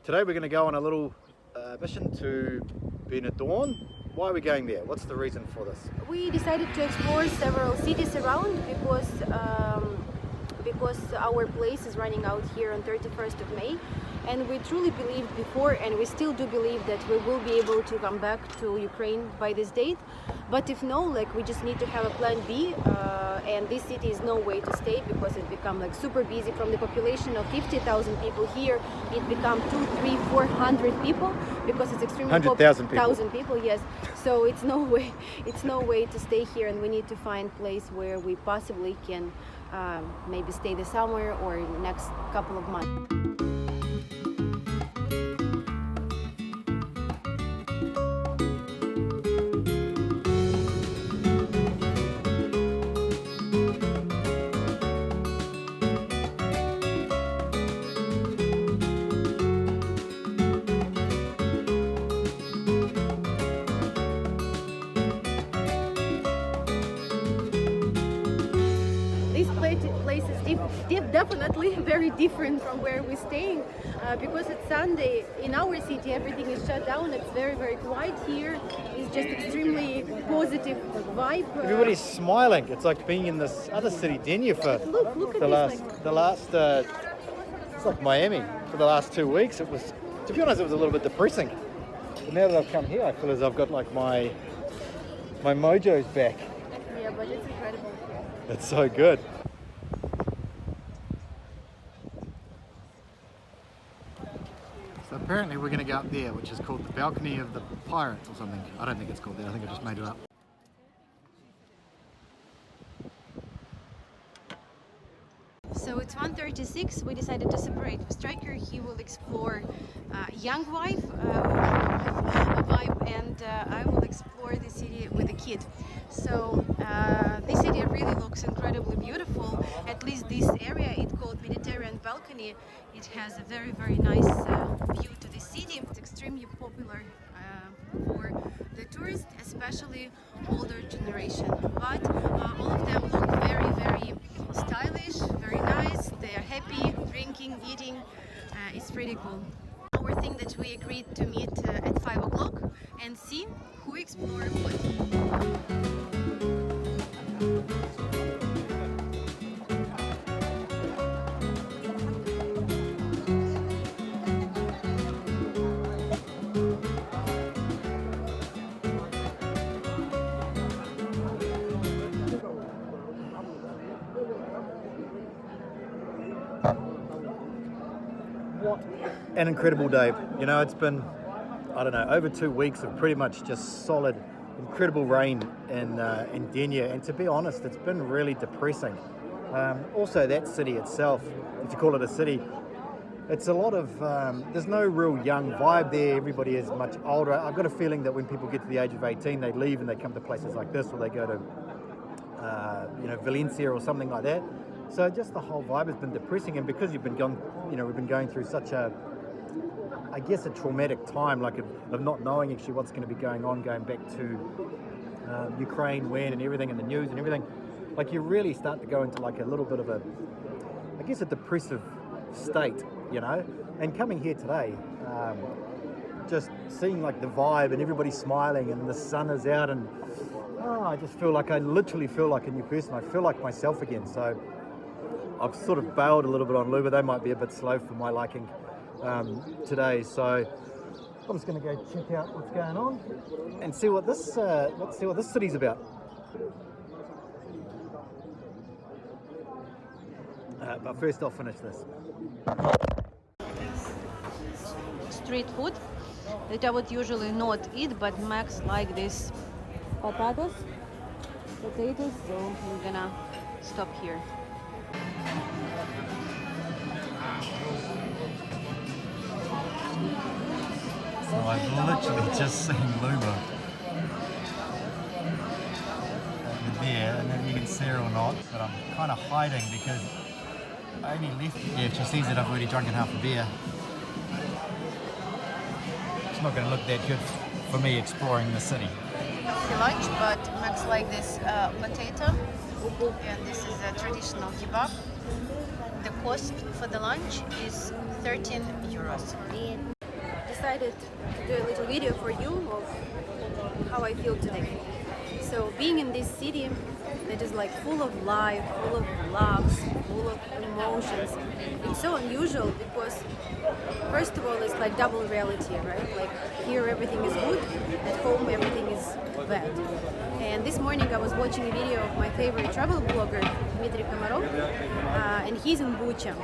Today we're going to go on a little mission to Benidorm. Why are we going there? What's the reason for this? We decided to explore several cities around because our place is running out here on 31st of May, and we truly believed before, and we still do believe, that we will be able to come back to Ukraine by this date. But if no, we just need to have a plan B, and this city is no way to stay because it become super busy. From the population of 50,000 people here, it become 200, 300, 400 people because it's extremely 100,000 people. 1,000 people, yes. So it's no way to stay here, and we need to find place where we possibly can maybe stay the summer or next couple of months. Place is definitely very different from where we're staying because it's Sunday. In our city, everything is shut down. It's very, very quiet here. It's just extremely positive vibe. Everybody's smiling. It's like being in this other city, Denia, for Look at the last. It's like Miami for the last 2 weeks. It was, to be honest, it was a little bit depressing. But now that I've come here, I feel as I've got my mojo's back. Yeah, but it's incredible. It's so good. So apparently we're going to go up there, which is called the Balcony of the Pirates or something. I don't think it's called that. I think I just made it up. So it's 1:36. We decided to separate. Striker, he will explore young wife vibe, and I will explore the city with a kid. So this city really looks incredibly beautiful. At least this area, it's called Mediterranean Balcony. It has a very, very nice view to the city. It's extremely popular for the tourists, especially older generation. But all of them look very, very stylish, very nice. They are happy, drinking, eating. It's pretty cool. Our thing that we agreed to meet at 5 o'clock and see who explore what. What an incredible day. You know, it's been, I don't know, over 2 weeks of pretty much just solid, incredible rain in Denia. And to be honest, it's been really depressing. Also, that city itself, if you call it a city, it's a lot of, there's no real young vibe there. Everybody is much older. I've got a feeling that when people get to the age of 18, they leave and they come to places like this, or they go to, Valencia or something like that. So just the whole vibe has been depressing, and because we've been going through such a, I guess, a traumatic time, of not knowing actually what's going to be going on, going back to Ukraine, when, and everything, and the news and everything, you really start to go into a little bit of a, I guess, a depressive state, And coming here today, just seeing the vibe and everybody smiling and the sun is out, and I just feel I literally feel like a new person. I feel like myself again. So I've sort of bailed a little bit on Luba. They might be a bit slow for my liking today. So I'm just going to go check out what's going on and see what this city's about. But first, I'll finish this. Street food that I would usually not eat, but Max like this potatoes, so we're gonna stop here. So I've literally just seen Luba over there, and then you can see her or not, but I'm kind of hiding because I only left. Yeah, if she sees that I've already drunken half a beer, it's not going to look that good for me exploring the city. Lunch, but Max like this potato, and this is a traditional kebab. The cost for the lunch is 13 euros. decided to do a little video for you of how I feel today. So being in this city that is like full of life, full of laughs, full of emotions, it's so unusual because first of all it's like double reality, right? Like here everything is good, at home everything is bad. And this morning I was watching a video of my favorite travel blogger, Dmitry Komarov, and he's in Bucha,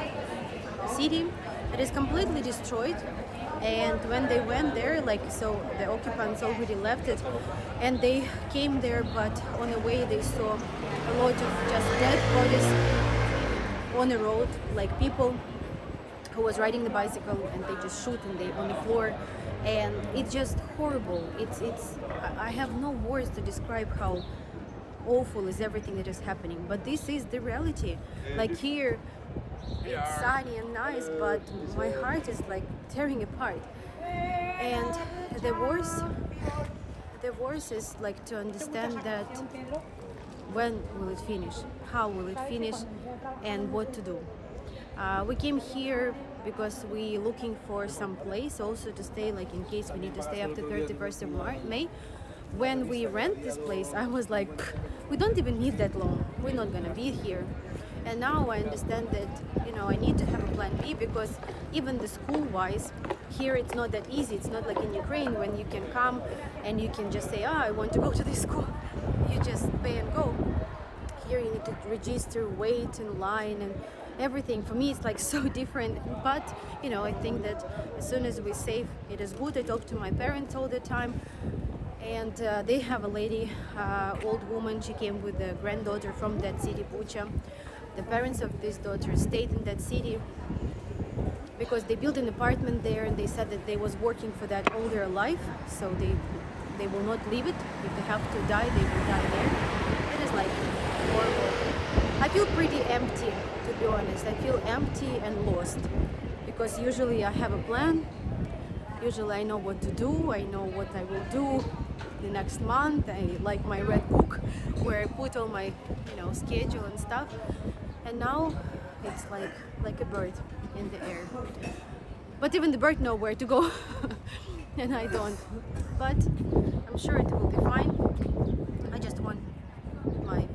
a city that is completely destroyed. And when they went there, like, so the occupants already left it, and they came there, but on the way they saw a lot of just dead bodies on the road, like people who was riding the bicycle and they just shoot and they on the floor, and it's just horrible. I have no words to describe how awful is everything that is happening, but this is the reality. Like here it's sunny and nice, but my heart is like tearing apart. And the worst is like to understand that when will it finish, how will it finish, and what to do. We came here because we looking for some place also to stay, like in case we need to stay after 31st of May. When we rent this place, I was like, we don't even need that long. We're not gonna be here. And now I understand that, I need to have a plan B, because even the school-wise, here it's not that easy. It's not like in Ukraine when you can come and you can just say, I want to go to this school. You just pay and go. Here you need to register, wait in line and everything. For me, it's like so different. But, I think that as soon as we're safe, it is good. I talk to my parents all the time. And they have a lady, old woman. She came with a granddaughter from that city, Bucha. The parents of this daughter stayed in that city because they built an apartment there, and they said that they was working for that all their life, so they will not leave it. If they have to die, they will die there. It is like horrible. I feel pretty empty, to be honest. I feel empty and lost because usually I have a plan. Usually I know what to do. I know what I will do the next month. I like my red book where I put all my schedule and stuff. And now it's like a bird in the air. But even the bird know where to go and I don't. But I'm sure it will be fine. I just want my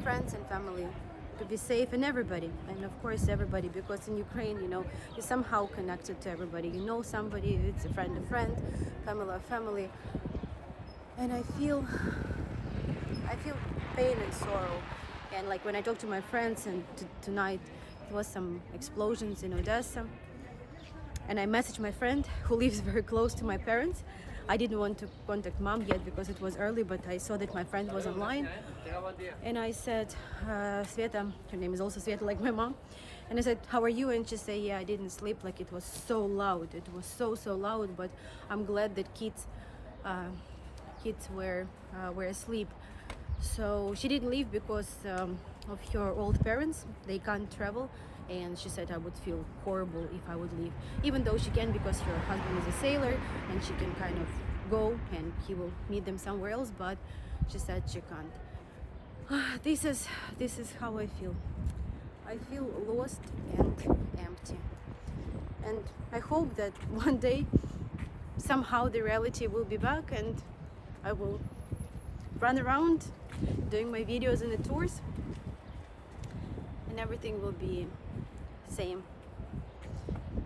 friends and family to be safe, and everybody, and of course everybody, because in Ukraine, you're somehow connected to everybody. You know somebody, it's a friend, family, family. And I feel pain and sorrow. And like when I talk to my friends, and tonight there was some explosions in Odessa, and I messaged my friend who lives very close to my parents. I didn't want to contact mom yet because it was early, but I saw that my friend was online, and I said, Sveta, her name is also Sveta like my mom, and I said, how are you? And she said, yeah, I didn't sleep, like it was so loud. It was so loud, but I'm glad that kids were asleep. So she didn't leave because of her old parents. They can't travel, and she said I would feel horrible if I would leave, even though she can, because her husband is a sailor and she can kind of go and he will meet them somewhere else, but she said she can't. This is how I feel. I feel lost and empty, and I hope that one day somehow the reality will be back and I will run around doing my videos and the tours, and everything will be same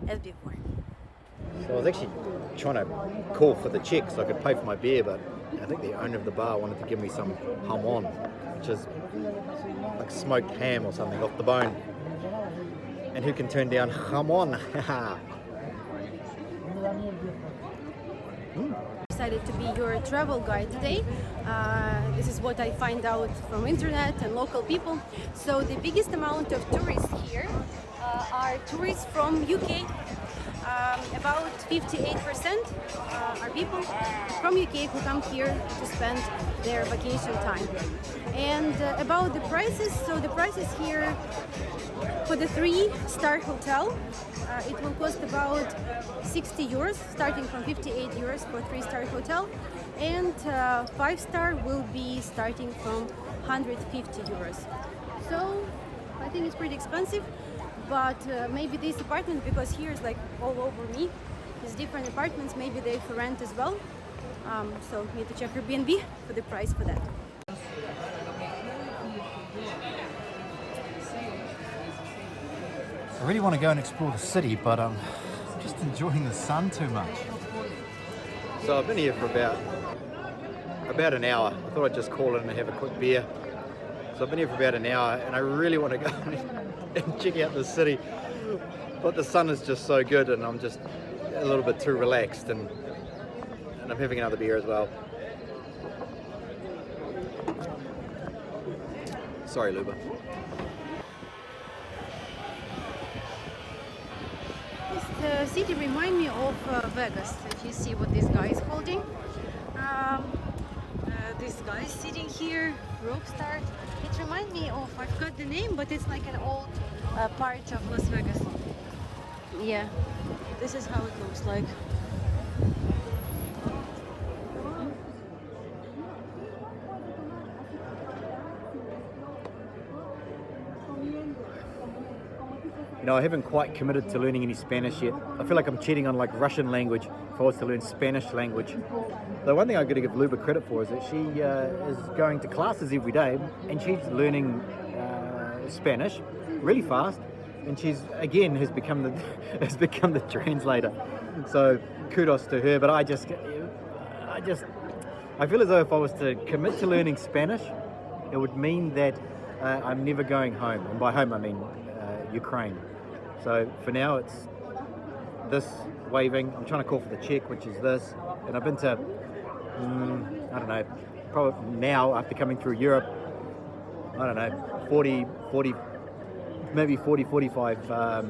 as before. So I was actually trying to call for the check so I could pay for my beer, but I think the owner of the bar wanted to give me some hamon, which is like smoked ham or something off the bone. And who can turn down hamon? Decided to be your travel guide today. This is what I find out from internet and local people. So the biggest amount of tourists here are tourists from UK. About 58% are people from UK who come here to spend their vacation time. And about the prices, so the prices here for the 3-star hotel, it will cost about 60 euros, starting from 58 euros for 3-star hotel, and 5-star will be starting from 150 euros. So I think it's pretty expensive, but maybe this apartment, because here is like all over me, It's different apartments, maybe they for rent as well. So need to check Airbnb for the price for that. I really want to go and explore the city, but I'm just enjoying the sun too much. So I've been here for about an hour. I thought I'd just call in and have a quick beer. So I've been here for about an hour and I really want to go and check out the city. But the sun is just so good and I'm just a little bit too relaxed, and I'm having another beer as well. Sorry, Luba. This city reminds me of Vegas. If you see what this guy is holding. This guy is sitting here, rope start. It reminds me of, I forgot the name, but it's like an old part of Las Vegas. Yeah, this is how it looks like. You know, I haven't quite committed to learning any Spanish yet. I feel like I'm cheating on like Russian language if I was to learn Spanish language. The one thing I've got to give Luba credit for is that she is going to classes every day and she's learning Spanish really fast, and she's again has become the translator. So kudos to her. But I feel as though if I was to commit to learning Spanish, it would mean that I'm never going home, and by home I mean Ukraine. So for now it's this waving. I'm trying to call for the Czech, which is this, and I've been to I don't know, probably now after coming through Europe, I don't know, 40 maybe 40, 45 €6.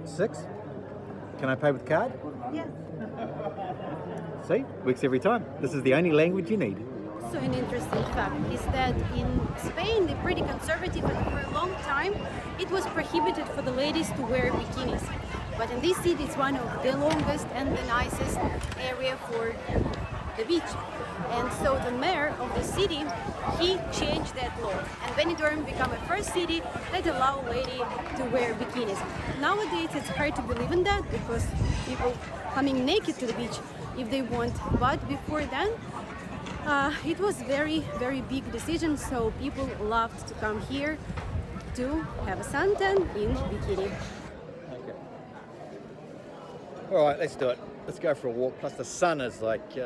Six? Can I pay with card? Yes. See, works every time. This is the only language you need. So an interesting fact is that in Spain they're pretty conservative, and for a long time it was prohibited for the ladies to wear bikinis. But in this city it's one of the longest and the nicest area for the beach. And so the mayor of the city, he changed that law, and Benidorm became a first city that allowed ladies to wear bikinis. Nowadays it's hard to believe in that because people coming naked to the beach if they want, but before then it was very big decision, so people loved to come here to have a suntan in bikini. Okay. All right, let's do it. Let's go for a walk. Plus the sun is like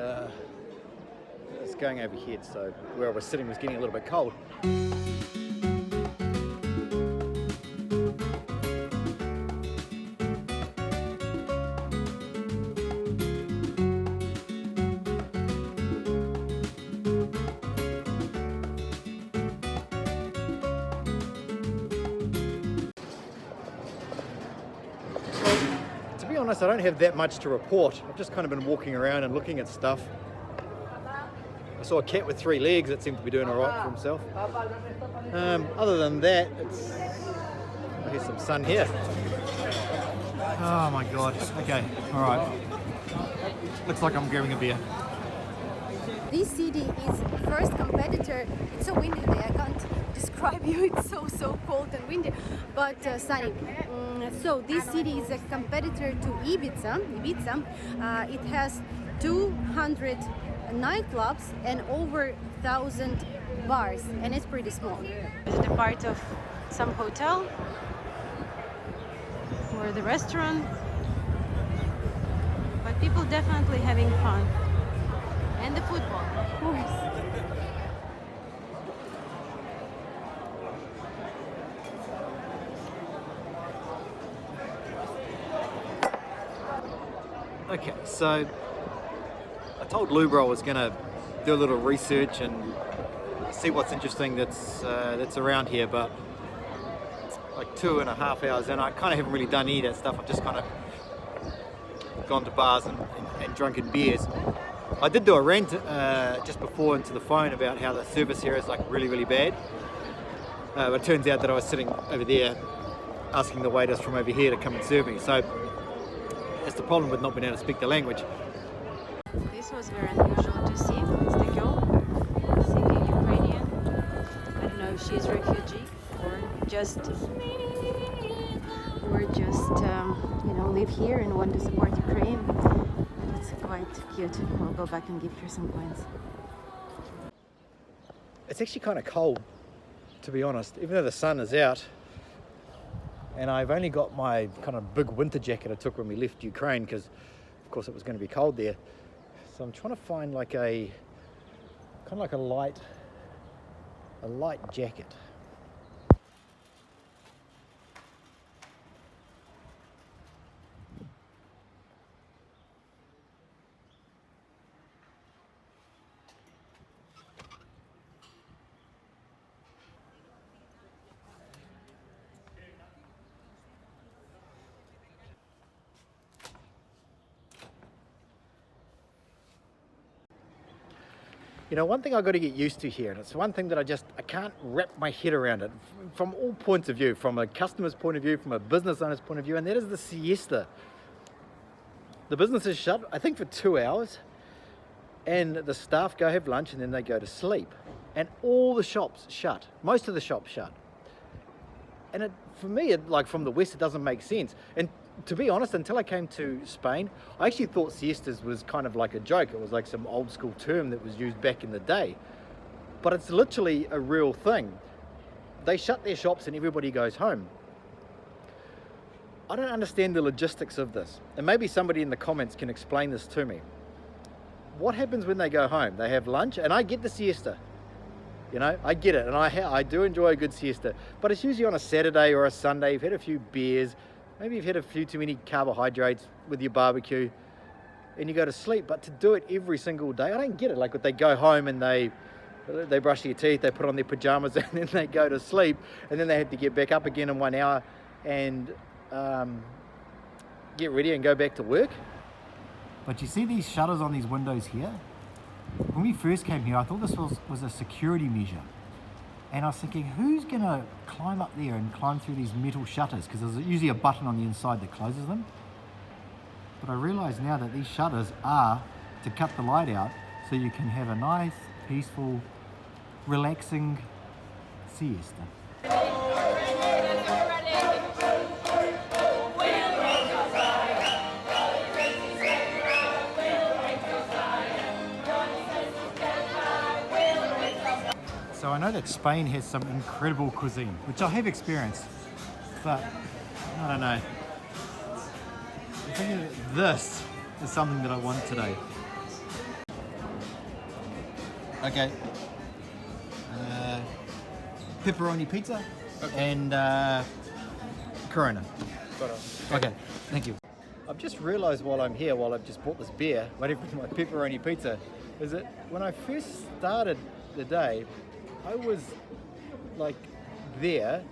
it's going overhead, so where I was sitting was getting a little bit cold. To be honest, I don't have that much to report. I've just kind of been walking around and looking at stuff. I saw a cat with 3 legs that seemed to be doing all right for himself. Other than that, there's some sun here. Oh my god. Okay, all right. Looks like I'm grabbing a beer. This city is first competitor. It's so windy today, I can't describe you. It's so cold and windy, but sunny. So this city is a competitor to Ibiza. It has 200 nightclubs and over 1,000 bars, and it's pretty small. Is it a part of some hotel or the restaurant? But people definitely having fun. And the football, of course. Okay, so I told Lubra I was going to do a little research and see what's interesting that's around here, but like 2.5 hours in, I kind of haven't really done any of that stuff. I've just kind of gone to bars and drunken beers. I did do a rant just before into the phone about how the service here is like really bad. But it turns out that I was sitting over there asking the waiters from over here to come and serve me. So that's the problem with not being able to speak the language. This was very unusual to see. It's the girl singing Ukrainian live here and want to support Ukraine. It's quite cute. We'll go back and give her some coins. It's actually kind of cold, to be honest, even though the sun is out. And I've only got my kind of big winter jacket I took when we left Ukraine, because of course it was going to be cold there. So I'm trying to find like a kind of like a light jacket. You know, one thing I've got to get used to here, and it's one thing that I can't wrap my head around it from all points of view, from a customer's point of view, from a business owner's point of view, and that is the siesta. The business is shut, I think, for 2 hours, and the staff go have lunch and then they go to sleep. And all the shops shut, most of the shops shut. And for me, like from the West, it doesn't make sense. And to be honest, until I came to Spain, I actually thought siestas was kind of like a joke. It was like some old school term that was used back in the day. But it's literally a real thing. They shut their shops and everybody goes home. I don't understand the logistics of this. And maybe somebody in the comments can explain this to me. What happens when they go home? They have lunch, and I get the siesta. You know, I get it, and I do enjoy a good siesta. But it's usually on a Saturday or a Sunday. You've had a few beers. Maybe you've had a few too many carbohydrates with your barbecue and you go to sleep. But to do it every single day, I don't get it. Like they go home and they brush their teeth, they put on their pajamas and then they go to sleep. And then they have to get back up again in 1 hour and get ready and go back to work. But you see these shutters on these windows here? When we first came here, I thought this was a security measure. And I was thinking, who's going to climb up there and climb through these metal shutters? Because there's usually a button on the inside that closes them. But I realise now that these shutters are to cut the light out so you can have a nice, peaceful, relaxing siesta. So I know that Spain has some incredible cuisine, which I have experienced, but I don't know. I think that this is something that I want today. Okay. Pepperoni pizza and Corona. Okay, thank you. I've just realised while I'm here, while I've just bought this beer, waiting for my pepperoni pizza, is that when I first started the day, I was like there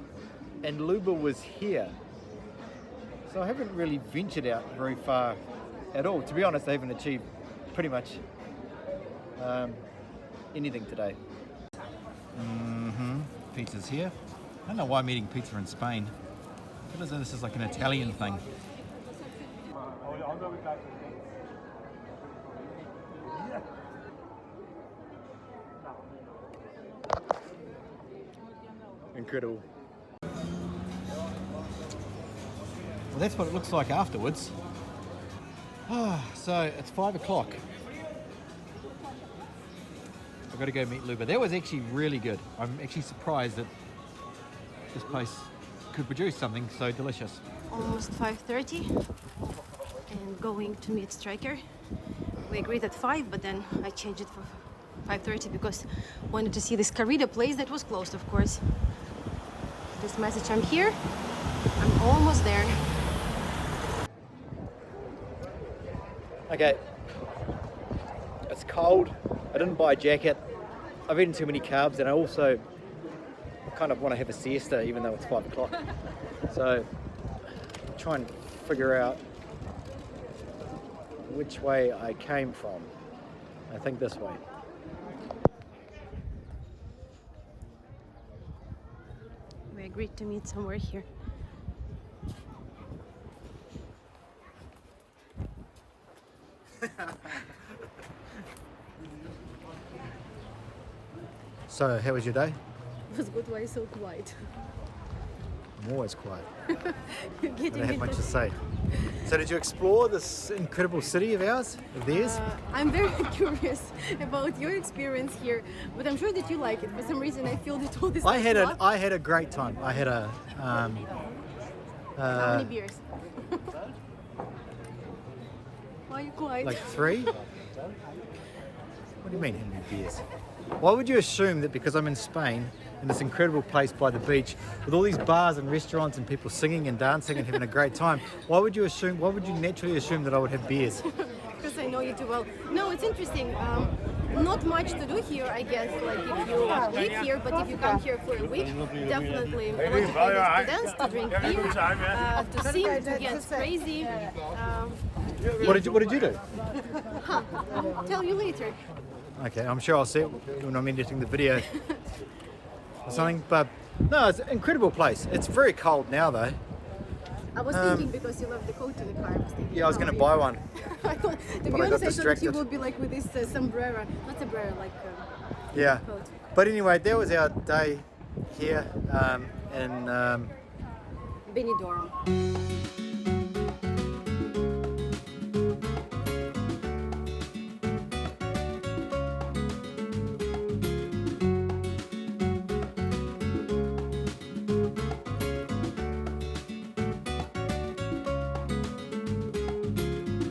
and Luba was here. So I haven't really ventured out very far at all. To be honest, I haven't achieved pretty much anything today. Pizza's here. I don't know why I'm eating pizza in Spain. I feel as though this is like an Italian thing. Incredible. Well, that's what it looks like afterwards. So it's 5 o'clock. I've got to go meet Luba. That was actually really good. I'm actually surprised that this place could produce something so delicious. Almost 5:30 and going to meet Striker. We agreed at 5, but then I changed it for 5:30 because I wanted to see this corrida place that was closed, of course. This message, I'm here. I'm almost there. Okay. It's cold. I didn't buy a jacket. I've eaten too many carbs, and I also kind of want to have a siesta even though it's 5 o'clock. So try and figure out which way I came from. I think this way. We agreed to meet somewhere here. So, how was your day? It was good. Why so quiet? I'm always quiet. You're I getting don't have it. much to say. So did you explore this incredible city of ours, of theirs? I'm very curious about your experience here, but I'm sure that you like it. For some reason, I feel that all this. I had a great time. I had a How many beers? Why are you quiet? like 3. What do you mean, how many beers? Why would you assume that because I'm in Spain, in this incredible place by the beach, with all these bars and restaurants and people singing and dancing and having a great time, why would you naturally assume that I would have beers? Because I know you too well. No, it's interesting. Not much to do here, I guess. Like if you live here, but if you come here for a week, definitely a lot of places to dance, to drink beer, to sing, to get crazy. What did you do? I'll tell you later. Okay, I'm sure I'll see it when I'm editing the video or something. But no, it's an incredible place. It's very cold now though. I was thinking because you love the coat to the car. I was thinking, Yeah, I was going to oh, buy one. I thought, to be But I got honest, I thought that you distracted. would be like with this sombrero, not sombrero, like Yeah. coat. But anyway, that was our day here in Benidorm.